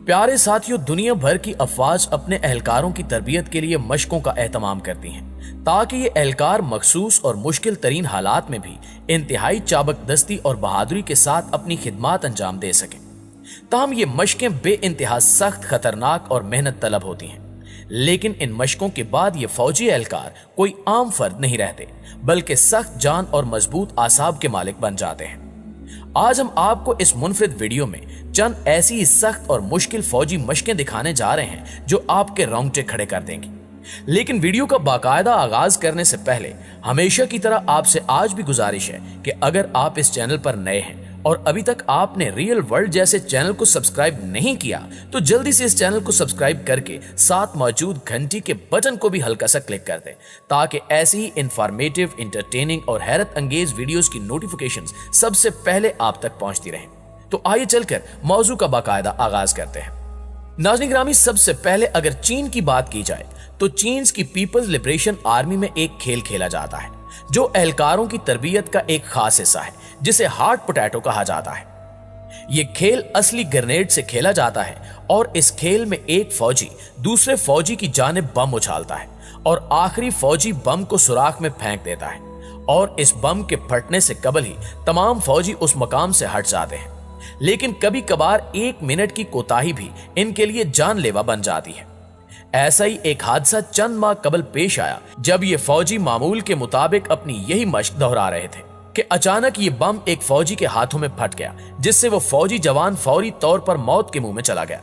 प्यारे साथियों, दुनिया भर की अफवाज अपने एहलकारों की तरबियत के लिए मशकों का एहतमाम करती हैं ताकि ये एहलकार मखसूस और मुश्किल तरीन हालात में भी इंतहाई चाबकदस्ती और बहादुरी के साथ अपनी खिदमात अंजाम दे सकें। ताहम ये मशकें बे इंतहा सख्त, खतरनाक और मेहनत तलब होती हैं, लेकिन इन मशकों के बाद ये फौजी एहलकार कोई आम फर्द नहीं रहते, बल्कि सख्त जान और मजबूत आसाब के मालिक बन जाते हैं। आज हम आपको इस मुनफरिद वीडियो में चंद ऐसी ही सख्त और मुश्किल फौजी मशकें दिखाने जा रहे हैं जो आपके रोंगटे खड़े कर देंगी। लेकिन वीडियो का बाकायदा आगाज करने से पहले हमेशा की तरह आपसे आज भी गुजारिश है कि अगर आप इस चैनल पर नए हैं और अभी तक आपने रियल वर्ल्ड जैसे चैनल को सब्सक्राइब नहीं किया तो जल्दी से इस चैनल को सब्सक्राइब करके साथ मौजूद घंटी के बटन को भी हल्का सा क्लिक कर दें ताकि ऐसी ही इंफॉर्मेटिव, इंटरटेनिंग और हैरत अंगेज वीडियोस की नोटिफिकेशंस सबसे पहले आप तक पहुंचती रहें। तो आइए चलकर मौजू का बाकायदा आगाज करते हैं। नाज़रीन ग्रामी, सबसे पहले अगर चीन की बात की जाए तो चीन की पीपल्स लिबरेशन आर्मी में एक खेल खेला जाता है जो एहलकारों की तरबियत का एक खास हिस्सा है, जिसे हार्ड पोटैटो कहा जाता है। यह खेल असली ग्रेनेड से खेला जाता है और इस खेल में एक फौजी दूसरे फौजी की जानिब बम उछालता है और आखिरी फौजी बम को सुराख में फेंक देता है और इस बम के फटने से कबल ही तमाम फौजी उस मकाम से हट जाते हैं। लेकिन कभी कभार 1 मिनट की कोताही भी इनके लिए जानलेवा बन जाती है। ऐसा ही एक हादसा चंद माह कबल पेश आया जब ये फौजी मामूल के मुताबिक अपनी यही मशक दोहरा रहे थे कि अचानक ये बम एक फौजी के हाथों में फट गया, जिससे वो फौजी जवान फौरी तौर पर मौत के मुंह में चला गया,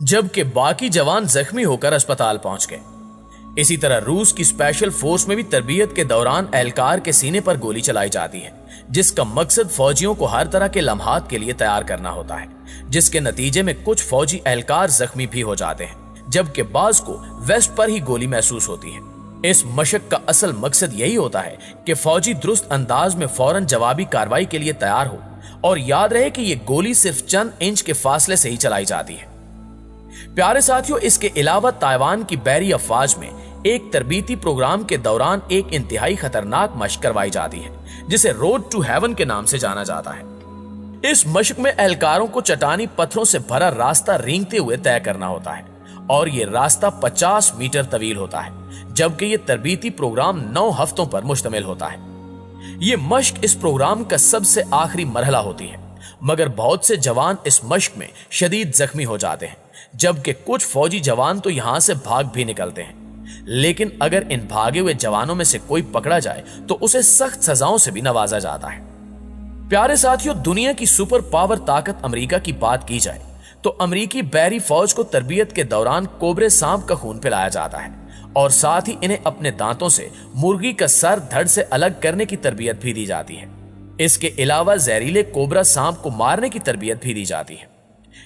जबकि बाकी जवान जख्मी होकर अस्पताल पहुंच गए। इसी तरह रूस की स्पेशल फोर्स में भी तरबियत के दौरान एहलकार के सीने पर गोली चलाई जाती है, जिसका मकसद फौजियों को हर तरह के लम्हात के लिए तैयार करना होता है, जिसके नतीजे में कुछ फौजी एहलकार जख्मी भी हो जाते हैं, जबकि बाज को वेस्ट पर ही गोली महसूस होती है। इस मशक का असल मकसद यही होता है कि फौजी दुरुस्त अंदाज में फौरन जवाबी कार्रवाई के लिए तैयार हो और याद रहे कि ये गोली सिर्फ चंद इंच के फासले से ही चलाई जाती है। प्यारे साथियों, इसके अलावा ताइवान की बहरी अफवाज में एक तरबीती प्रोग्राम के दौरान एक इंतहाई खतरनाक मशक करवाई जाती है जिसे रोड टू हेवन के नाम से जाना जाता है। इस मशक में एहलकारों को चट्टानी पत्थरों से भरा रास्ता रेंगते हुए तय करना होता है और ये रास्ता 50 मीटर तवील होता है, जबकि ये तरबीती प्रोग्राम 9 हफ्तों पर मुश्तमिल होता है। ये मशक इस प्रोग्राम का सबसे आखिरी मरहला होती है, मगर बहुत से जवान इस मशक में शदीद जख्मी हो जाते हैं, जबकि कुछ फौजी जवान तो यहां से भाग भी निकलते हैं। लेकिन अगर इन भागे हुए जवानों में से कोई पकड़ा जाए तो उसे सख्त सजाओं से भी नवाजा जाता है। प्यारे साथियों, दुनिया की सुपर पावर ताकत अमेरिका की बात की जाए तो अमेरिकी बहरी फौज को तरबियत के दौरान कोबरे सांप का खून पिलाया जाता है और साथ ही इन्हें अपने दांतों से मुर्गी का सर धड़ से अलग करने की तरबियत भी दी जाती है। इसके अलावा जहरीले कोबरा सांप को मारने की तरबियत भी दी जाती है।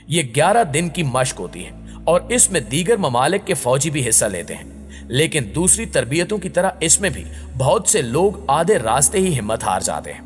ये 11 दिन की मशक होती है और इसमें दीगर ममालिक के फौजी भी हिस्सा लेते हैं, लेकिन दूसरी तरबियतों की तरह इसमें भी बहुत से लोग आधे रास्ते ही हिम्मत हार जाते हैं।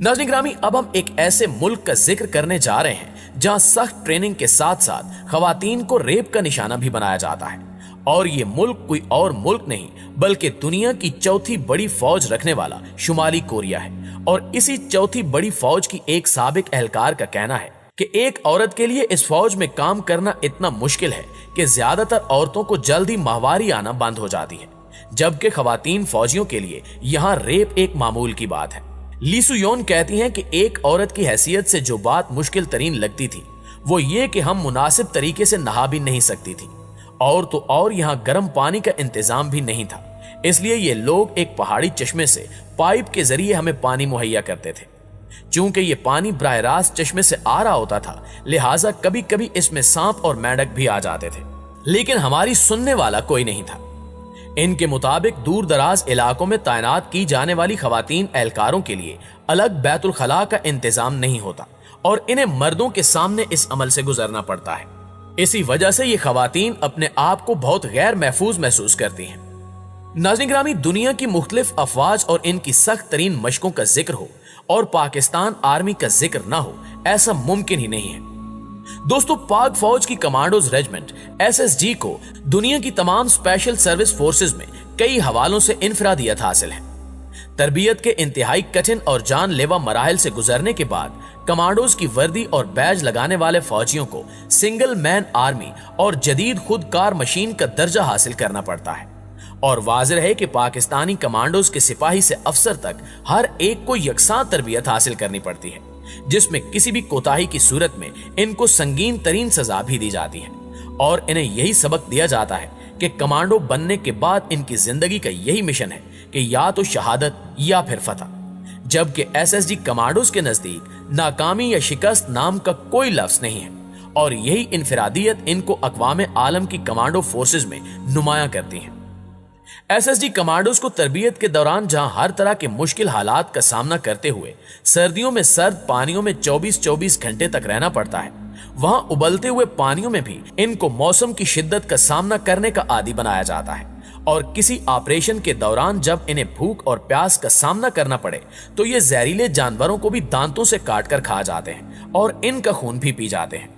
नाज़रीन ग्रामी, अब हम एक ऐसे मुल्क का जिक्र करने जा रहे हैं जहां सख्त ट्रेनिंग के साथ साथ खवातीन को रेप का निशाना भी बनाया जाता है, और ये मुल्क कोई और मुल्क नहीं बल्कि दुनिया की चौथी बड़ी फौज रखने वाला शुमाली कोरिया है। और इसी चौथी बड़ी फौज की एक साबिक एहलकार का कहना है कि एक औरत के लिए इस फौज में काम करना इतना मुश्किल है कि ज्यादातर औरतों को जल्दी माहवारी आना बंद हो जाती है, जबकि खवातीन फौजियों के लिए यहाँ रेप एक मामूल की बात है। ली सू योन कहती हैं कि एक औरत की हैसियत से जो बात मुश्किल तरीन लगती थी वो ये कि हम मुनासिब तरीके से नहा भी नहीं सकती थी, और तो और यहाँ गर्म पानी का इंतजाम भी नहीं था, इसलिए ये लोग एक पहाड़ी चश्मे से पाइप के जरिए हमें पानी मुहैया करते थे। चूंकि ये पानी बराह रास्त चश्मे से आ रहा होता था, लिहाजा कभी कभी इसमें सांप और मेंढक भी आ जाते थे, लेकिन हमारी सुनने वाला कोई नहीं था। इनके मुताबिक दूर दराज इलाकों में तैनात की जाने वाली खवातीन एहलकारों के लिए अलग बैतुल खला का इंतजाम नहीं होता और इन्हें मर्दों के सामने इस अमल से गुजरना पड़ता है। इसी वजह से ये खवातीन अपने आप को बहुत गैर महफूज महसूस करती हैं। नाज़रीन ग्रामी, दुनिया की मुख्तलिफ अफवाज और इनकी सख्त तरीन मशकों का जिक्र हो और पाकिस्तान आर्मी का जिक्र ना हो, ऐसा मुमकिन ही नहीं है। दोस्तों, पाक फौज की कमांडोज रेजिमेंट SSG को दुनिया की तमाम स्पेशल सर्विस फोर्सेज में कई हवालों से इनफरादियत हासिल है। तरबियत के इंतहाई कठिन और जानलेवा मराहल से गुजरने के बाद कमांडोज की वर्दी और बैज लगाने वाले फौजियों को सिंगल मैन आर्मी और जदीद खुदकार मशीन का दर्जा हासिल करना पड़ता है। और वाज़ेह है कि पाकिस्तानी कमांडोज के सिपाही से अफसर तक हर एक को यकसां तरबियत हासिल करनी पड़ती है, जिसमें किसी भी कोताही की सूरत में इनको संगीन तरीन सजा भी दी जाती है। और इन्हें यही सबक दिया जाता है कि कमांडो बनने के बाद इनकी जिंदगी का यही मिशन है कि या तो शहादत या फिर फतह। जबकि एसएसजी कमांडोज के नजदीक नाकामी या शिकस्त नाम का कोई लफ्ज नहीं है, और यही इनफरादियत इनको अक़वाम आलम की कमांडो फोर्सेज में नुमायां करती है। एसएसजी कमांडोज को तरबियत के दौरान जहां हर तरह के मुश्किल हालात का सामना करते हुए सर्दियों में सर्द पानियों में 24-24 घंटे तक रहना पड़ता है, वहां उबलते हुए पानियों में भी इनको मौसम की शिद्दत का सामना करने का आदी बनाया जाता है। और किसी ऑपरेशन के दौरान जब इन्हें भूख और प्यास का सामना करना पड़े तो ये जहरीले जानवरों को भी दांतों से काट कर खा जाते हैं और इनका खून भी पी जाते हैं।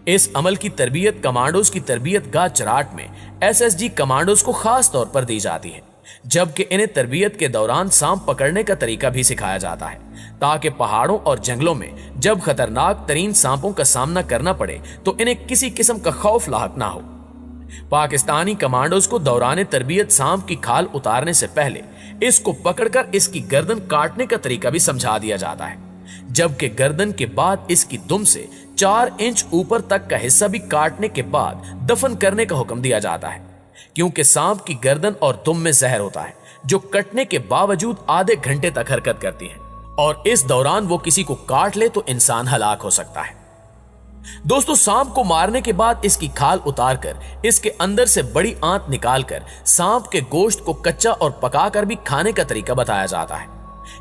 इस अमल की तरबियत कमांडोज की तरबियत गाह चराट में एसएसजी कमांडोज को खास तौर पर दी जाती है, जबकि इन्हें तरबियत के दौरान सांप पकड़ने का तरीका भी सिखाया जाता है, ताकि पहाड़ों और जंगलों में जब खतरनाक तरीन सांपों का सामना करना पड़े तो इन्हें किसी किस्म का खौफ लाहक ना हो। पाकिस्तानी कमांडोज को दौरान तरबियत सांप की खाल उतारने से पहले इसको पकड़कर इसकी गर्दन काटने का तरीका भी समझा दिया जाता है, जबकि गर्दन के बाद इसकी दुम से 4 इंच ऊपर तक का हिस्सा भी काटने के बाद दफन करने का हुक्म दिया जाता है, क्योंकि सांप की गर्दन और दुम में जहर होता है जो कटने के बावजूद आधे घंटे तक हरकत करती है, और इस दौरान वो किसी को काट ले तो इंसान हलाक हो सकता है। दोस्तों, सांप को मारने के बाद इसकी खाल उतारकर इसके अंदर से बड़ी आंत निकालकर सांप के गोश्त को कच्चा और पकाकर भी खाने का तरीका बताया जाता है,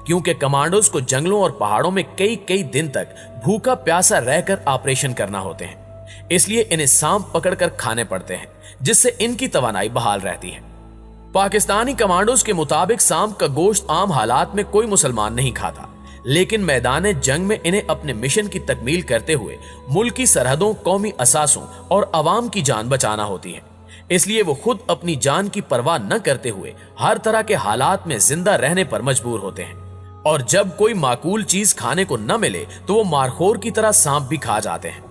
क्योंकि कमांडोज को जंगलों और पहाड़ों में कई कई दिन तक भूखा प्यासा रहकर ऑपरेशन करना होते हैं, इसलिए इन्हें सांप पकड़कर खाने पड़ते हैं, जिससे इनकी तवानाई बहाल रहती है। पाकिस्तानी कमांडोज के मुताबिक सांप का गोश्त आम हालात में कोई मुसलमान नहीं खाता, लेकिन मैदान जंग में इन्हें अपने मिशन की तकमील करते हुए मुल्क की सरहदों, कौमी असासों और अवाम की जान बचाना होती है। इसलिए वो खुद अपनी जान की परवाह न करते हुए हर तरह के हालात में जिंदा रहने पर मजबूर होते हैं, और जब कोई माकूल चीज खाने को न मिले तो वो मारखोर की तरह सांप भी खा जाते हैं।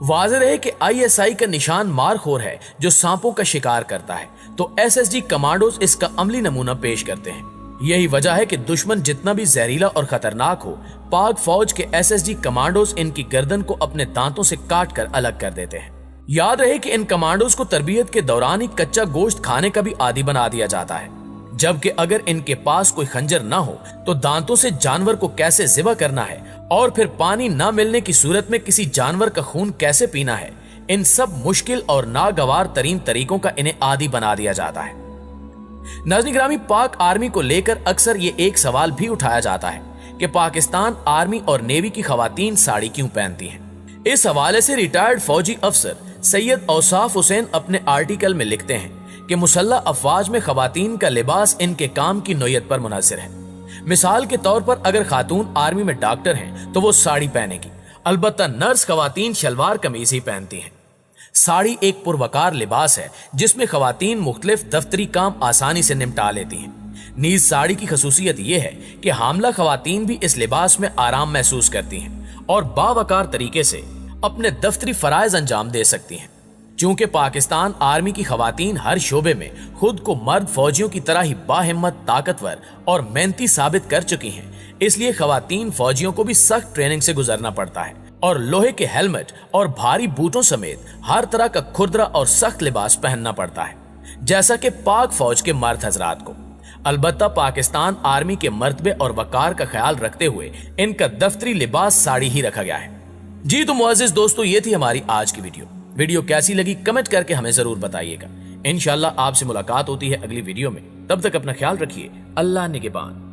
वाज़ेह है कि आईएसआई का निशान मारखोर है जो सांपों का शिकार करता है, तो एसएसजी कमांडोज इसका अमली नमूना पेश करते हैं। यही वजह है कि दुश्मन जितना भी जहरीला और खतरनाक हो, पाक फौज के एसएसजी कमांडोज इनकी गर्दन को अपने दांतों से काट कर अलग कर देते हैं। याद रहे कि इन कमांडोज को तरबियत के दौरान ही कच्चा गोश्त खाने का भी आदी बना दिया जाता है, जबकि अगर इनके पास कोई खंजर ना हो तो दांतों से जानवर को कैसे ज़िबा करना है और फिर पानी ना मिलने की सूरत में किसी जानवर का खून कैसे पीना है, इन सब मुश्किल और नागवार तरीन तरीकों का इन्हें आदी बना दिया जाता है। नाज़रीन गिरामी, पाक आर्मी को लेकर अक्सर ये एक सवाल भी उठाया जाता है कि पाकिस्तान आर्मी और नेवी की खवातीन साड़ी क्यों पहनती हैं। इस हवाले से रिटायर्ड फौजी अफसर सैयद औसाफ हुसैन अपने आर्टिकल में लिखते हैं कि मुसल्लह अफवाज में खवातीन का लिबास इनके काम की नौयत पर मुनहसर है। मिसाल के तौर पर अगर खातून आर्मी में डॉक्टर हैं तो वो साड़ी पहनेगी, अलबत्ता नर्स खवातीन शलवार कमीज ही पहनती हैं। साड़ी एक पुरवकार लिबास है जिसमें खवातीन मुख्तलिफ दफ्तरी काम आसानी से निपटा लेती हैं। नीज साड़ी की खसूसियत यह है कि हामला खवातीन भी इस लिबास में आराम महसूस करती हैं और बावकार तरीके से अपने दफ्तरी फराइज अंजाम दे सकती हैं। चूंकि पाकिस्तान आर्मी की खवातीन हर शोबे में खुद को मर्द फौजियों की तरह ही बाहिम्मत, ताकतवर और मेहनती साबित कर चुकी हैं, इसलिए खवातीन फौजियों को भी सख्त ट्रेनिंग से गुजरना पड़ता है और लोहे के हेलमेट और भारी बूटों समेत हर तरह का खुरदरा और सख्त लिबास पहनना पड़ता है, जैसा कि पाक फौज के मर्द हजरात को। अलबत्ता पाकिस्तान आर्मी के मर्तबे और वकार का ख्याल रखते हुए इनका दफ्तरी लिबास साड़ी ही रखा गया है। जी तो मुअज़्ज़िज़ दोस्तों, ये थी हमारी आज की वीडियो कैसी लगी कमेंट करके हमें जरूर बताइएगा। इंशाल्लाह आपसे मुलाकात होती है अगली वीडियो में। तब तक अपना ख्याल रखिए। अल्लाह निगहबान।